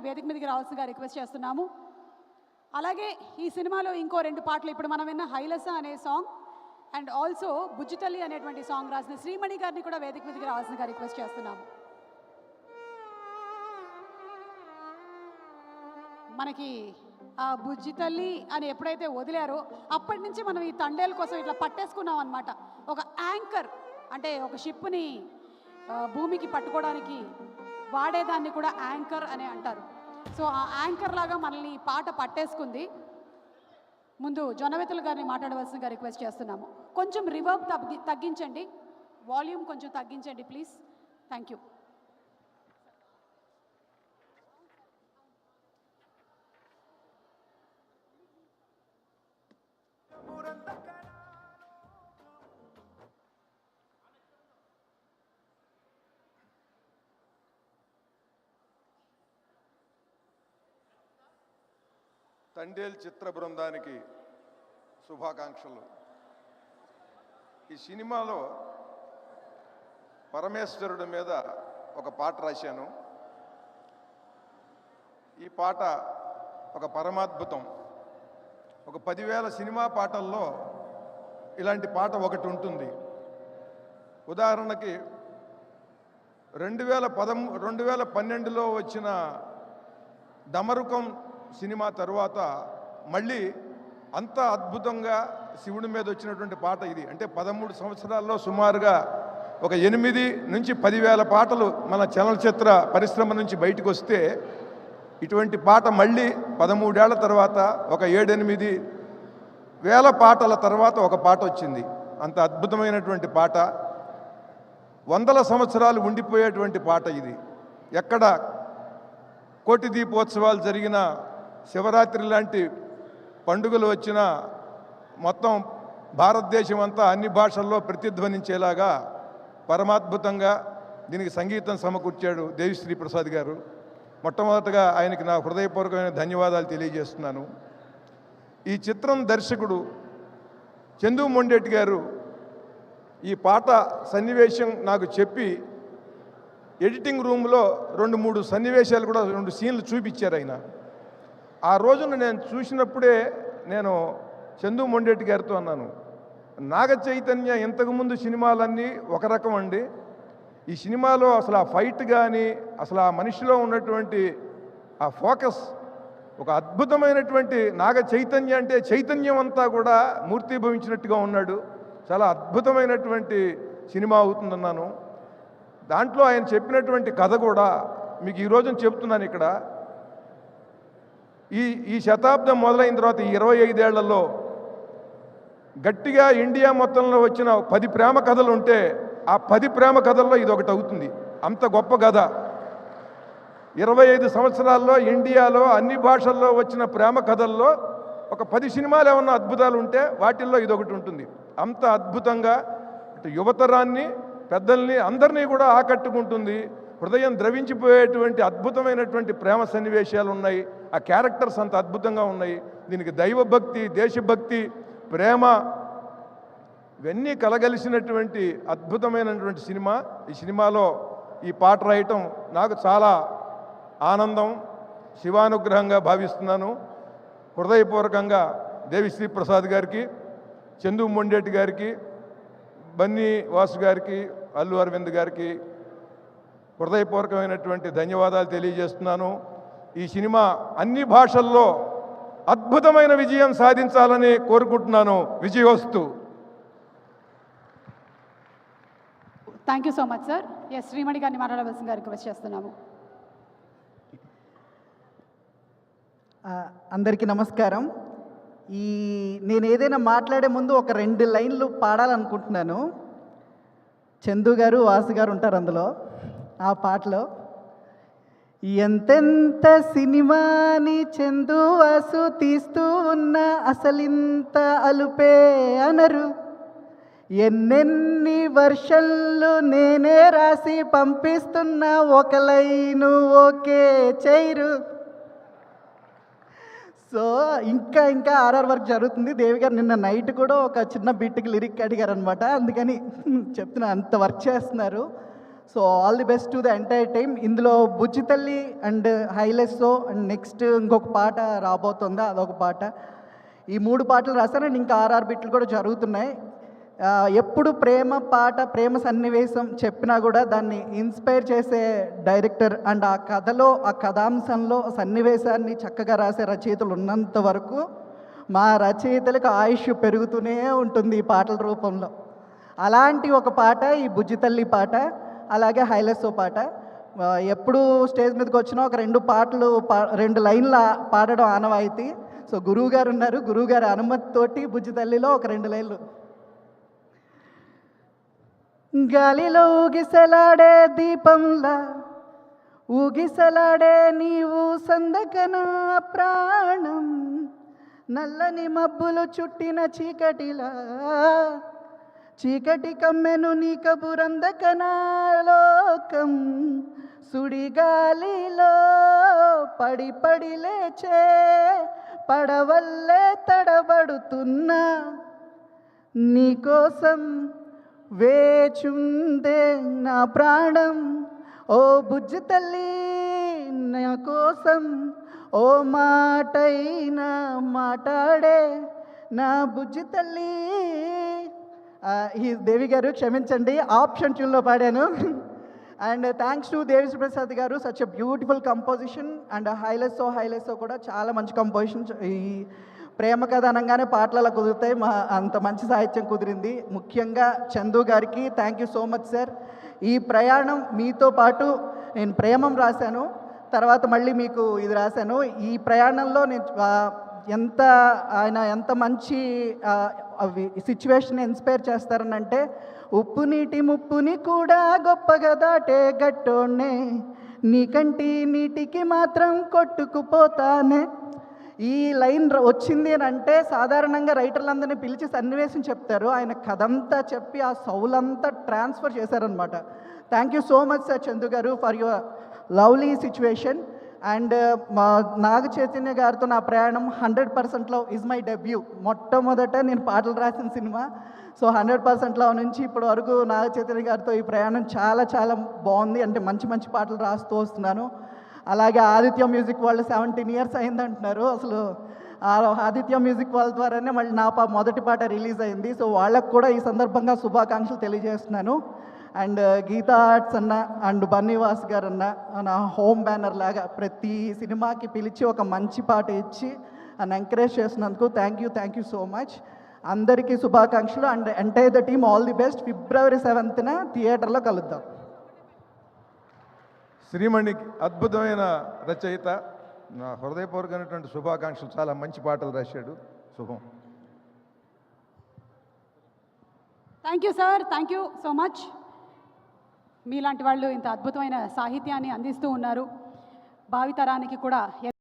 వేదిక మీదకి రావాల్సిందిగా రిక్వెస్ట్ చేస్తున్నాము. అలాగే ఈ సినిమాలో ఇంకో 2 పాటలు ఇప్పుడు మనం విన్న హైలస అనే సాంగ్ అండ్ ఆల్సో బుజ్జితల్లి అనేటువంటి సాంగ్ రాసిన శ్రీమణి గారిని కూడా వేదిక మీదకి రావాల్సిందిగా రిక్వెస్ట్ చేస్తున్నాము. మనకి ఆ బుజ్జితల్లి అని ఎప్పుడైతే వదిలారో అప్పటి నుంచి మనం ఈ తండేల కోసం ఇట్లా పట్టేసుకున్నాం అనమాట. ఒక యాంకర్ అంటే ఒక షిప్ని భూమికి పట్టుకోవడానికి వాడేదాన్ని కూడా యాంకర్ అని అంటారు. సో ఆ యాంకర్ లాగా మనల్ని ఈ పాట పట్టేసుకుంది. ముందు జొన్నవెతుల గారిని మాట్లాడవలసిందిగా రిక్వెస్ట్ చేస్తున్నాము. కొంచెం రివర్బ్ తగ్గించండి, వాల్యూమ్ కొంచెం తగ్గించండి ప్లీజ్. Thank you. తండేల్ చిత్ర బృందానికి శుభాకాంక్షలు. ఈ సినిమాలో పరమేశ్వరుడి మీద ఒక పాట రాశాను. ఈ పాట ఒక పరమాద్భుతం. ఒక 10,000 సినిమా పాటల్లో ఇలాంటి పాట ఒకటి ఉంటుంది. ఉదాహరణకి 2012లో వచ్చిన డమరుకం సినిమా తరువాత మళ్ళీ అంత అద్భుతంగా శివుడి మీద వచ్చినటువంటి పాట ఇది. అంటే 13 సంవత్సరాల్లో సుమారుగా ఒక 8 నుంచి 10,000 పాటలు మన చలనచిత్ర పరిశ్రమ నుంచి బయటకు వస్తే ఇటువంటి పాట మళ్ళీ 13 ఏళ్ల తర్వాత ఒక 7-8 వేల పాటల తర్వాత ఒక పాట వచ్చింది. అంత అద్భుతమైనటువంటి పాట, 100 సంవత్సరాలు ఉండిపోయేటువంటి పాట ఇది. ఎక్కడ కోటి దీపోత్సవాలు జరిగిన, శివరాత్రి లాంటి పండుగలు వచ్చిన మొత్తం భారతదేశం అంతా అన్ని భాషల్లో ప్రతిధ్వనించేలాగా పరమాద్భుతంగా దీనికి సంగీతం సమకూర్చాడు దేవిశ్రీ ప్రసాద్ గారు. మొట్టమొదటగా ఆయనకి నా హృదయపూర్వకమైన ధన్యవాదాలు తెలియజేస్తున్నాను. ఈ చిత్రం దర్శకుడు చందు మొండేటి గారు ఈ పాట సన్నివేశం నాకు చెప్పి ఎడిటింగ్ రూమ్లో 2-3 సన్నివేశాలు కూడా 2 సీన్లు చూపించారు ఆయన. ఆ రోజున నేను చూసినప్పుడే నేను చందు మొండేటి గారితో అన్నాను, నాగ చైతన్య ఇంతకుముందు సినిమాలన్నీ ఒక రకం అండి, ఈ సినిమాలో అసలు ఆ ఫైట్ కానీ అసలు ఆ మనిషిలో ఉన్నటువంటి ఆ ఫోకస్ ఒక అద్భుతమైనటువంటి నాగ చైతన్య అంటే చైతన్యం అంతా కూడా మూర్తిభవించినట్టుగా ఉన్నాడు. చాలా అద్భుతమైనటువంటి సినిమా అవుతుందన్నాను. దాంట్లో ఆయన చెప్పినటువంటి కథ కూడా మీకు ఈ రోజున చెప్తున్నాను. ఇక్కడ ఈ శతాబ్దం మొదలైన తర్వాత ఈ 25 ఏళ్లలో గట్టిగా ఇండియా మొత్తంలో వచ్చిన 10 ప్రేమ కథలు ఉంటే ఆ 10 ప్రేమ కథల్లో ఇది ఒకటి అవుతుంది. అంత గొప్ప కథ. 25 సంవత్సరాల్లో ఇండియాలో అన్ని భాషల్లో వచ్చిన ప్రేమ కథల్లో ఒక 10 సినిమాలు ఏమన్నా అద్భుతాలు ఉంటే వాటిల్లో ఇది ఒకటి ఉంటుంది. అంత అద్భుతంగా ఇటు యువతరాన్ని పెద్దల్ని అందరినీ కూడా ఆకట్టుకుంటుంది. హృదయం ద్రవించిపోయేటువంటి అద్భుతమైనటువంటి ప్రేమ సన్నివేశాలు ఉన్నాయి. ఆ క్యారెక్టర్స్ అంత అద్భుతంగా ఉన్నాయి. దీనికి దైవభక్తి, దేశభక్తి, ప్రేమ ఇవన్నీ కలగలిసినటువంటి అద్భుతమైనటువంటి సినిమా. ఈ సినిమాలో ఈ పాట రాయటం నాకు చాలా ఆనందం, శివానుగ్రహంగా భావిస్తున్నాను. హృదయపూర్వకంగా దేవిశ్రీ ప్రసాద్ గారికి, చందు మొండేటి గారికి, బన్నీ వాసు గారికి, అల్లు అరవింద్ గారికి హృదయపూర్వకమైనటువంటి ధన్యవాదాలు తెలియజేస్తున్నాను. ఈ సినిమా అన్ని భాషల్లో అద్భుతమైన విజయం సాధించాలని కోరుకుంటున్నాను. విజయోస్తు. Thank you so much sir. Yes, Srimani గారిని మాట్లాడవలసిందిగా రిక్వెస్ట్ చేస్తున్నాము. అందరికీ నమస్కారం. నేను ఏదైనా మాట్లాడే ముందు ఒక 2 లైన్లు పాడాలనుకుంటున్నాను. చందు గారు, వాసు గారు ఉంటారు అందులో. ఆ పాటలో ఎంతెంత సినిమాని చందు వాసు తీస్తూ ఉన్నా అసలింత అలుపే అనరు, ఎన్నెన్ని వర్షన్లు నేనే రాసి పంపిస్తున్నా ఒక లైను ఓకే చేయరు. సో ఇంకా ఆర్ఆర్ వర్క్ జరుగుతుంది. దేవి గారు నిన్న నైట్ కూడా ఒక చిన్న బిట్కి లిరిక్ అడిగారు అనమాట. అందుకని చెప్తున్నా, అంత వర్క్ చేస్తున్నారు. So all the best to the entire time. ఇందులో బుజ్జితల్లి అండ్ హైలెస్సో అండ్ నెక్స్ట్ ఇంకొక పాట రాబోతుందా, అదొక పాట. ఈ 3 పాటలు రాశాను అండ్ ఇంకా ఆర్ఆర్ బిట్లు కూడా జరుగుతున్నాయి. ఎప్పుడు ప్రేమ పాట, ప్రేమ సన్నివేశం చెప్పినా కూడా దాన్ని ఇన్స్పైర్ చేసే డైరెక్టర్ అండ్ ఆ కథలో, ఆ కథాంశంలో సన్నివేశాన్ని చక్కగా రాసే రచయితలు ఉన్నంత వరకు మా రచయితలకు ఆయుష్ పెరుగుతూనే ఉంటుంది ఈ పాటల రూపంలో. అలాంటి ఒక పాట ఈ బుజ్జితల్లి పాట, అలాగే హైలెస్సో పాట. ఎప్పుడు స్టేజ్ మీదకి వచ్చినా ఒక 2 పాటలు 2 లైన్ల పాడడం ఆనవాయితీ. సో గురువుగారు ఉన్నారు, గురువుగారి అనుమతితోటి బుజ్జితల్లిలో ఒక 2 లైన్లు. గాలిలో ఊగిసలాడే దీపంలా ఊగిసలాడే నీవు సందకనా ప్రాణం, నల్లని మబ్బులు చుట్టిన చీకటిలా చీకటి కమ్మెను నీ కబురందకనా లోకం, సుడిగాలిలో పడి పడి లేచే పడవల్లే తడబడుతున్నా నీకోసం వేచుందే నా ప్రాణం. ఓ బుజ్జి తల్లి నా కోసం ఓ మాటైనా మాట్లాడే నా బుజ్జి తల్లి. ఈ దేవి గారు క్షమించండి, ఆప్షన్ ట్యూన్లో పాడాను. And thanks to Devi Sri Prasad garu, such a beautiful composition. And Hilesso కూడా చాలా మంచి కంపోజిషన్. ఈ ప్రేమ కథ అనగానే పాటలు అలా కుదురుతాయి, అంత మంచి సాహిత్యం కుదిరింది. ముఖ్యంగా చందు గారికి thank you so much sir. ఈ ప్రయాణం మీతో పాటు నేను ప్రేమం రాశాను, తర్వాత మళ్ళీ మీకు ఇది రాశాను. ఈ ప్రయాణంలో నేను ఎంత మంచి సిచ్యువేషన్ ఇన్స్పైర్ చేస్తారనంటే, ఉప్పు నీటి ముప్పుని కూడా గొప్పగా దాటే గట్టోనే, నీకంటి నీటికి మాత్రం కొట్టుకుపోతానే. ఈ లైన్ వచ్చింది అని అంటే సాధారణంగా రైటర్లందరినీ పిలిచి సన్నివేశం చెప్తారు, ఆయన కథంతా చెప్పి ఆ సౌలంతా ట్రాన్స్ఫర్ చేశారనమాట. Thank you so much sir Chandu garu for your lovely situation. And మా నాగ చైతన్య గారితో నా ప్రయాణం 100%లో ఈజ్ మై డెబ్యూ. మొట్టమొదట నేను పాటలు రాసిన సినిమా. సో 100%లో నుంచి ఇప్పటి వరకు నాగ చైతన్య గారితో ఈ ప్రయాణం చాలా చాలా బాగుంది. అంటే మంచి మంచి పాటలు రాస్తూ వస్తున్నాను. అలాగే ఆదిత్య మ్యూజిక్ వాళ్ళు 17 years అయిందంటున్నారు. అసలు ఆదిత్య మ్యూజిక్ వాళ్ళ ద్వారానే మళ్ళీ నా మొదటి పాట రిలీజ్ అయింది. సో వాళ్ళకు కూడా ఈ సందర్భంగా శుభాకాంక్షలు తెలియజేస్తున్నాను. అండ్ గీతా ఆర్ట్స్ అన్న అండ్ బన్నీవాస్ గారు అన్న నా హోమ్ బ్యానర్ లాగా ప్రతి సినిమాకి పిలిచి ఒక మంచి పాట ఇచ్చి నన్ను ఎంకరేజ్ చేసినందుకు థ్యాంక్ యూ సో మచ్. అందరికీ శుభాకాంక్షలు. And entire the team all the best. February 7th థియేటర్లో కలుద్దాం. శ్రీమణికి అద్భుతమైన రచయిత, నా హృదయపూర్వకమైనటువంటి శుభాకాంక్షలు. చాలా మంచి పాటలు రాశాడు. శుభం. Thank you sir, thank you so much. మీలాంటి వాళ్ళు ఇంత అద్భుతమైన సాహిత్యాన్ని అందిస్తూ ఉన్నారు. భావితరానికి కూడా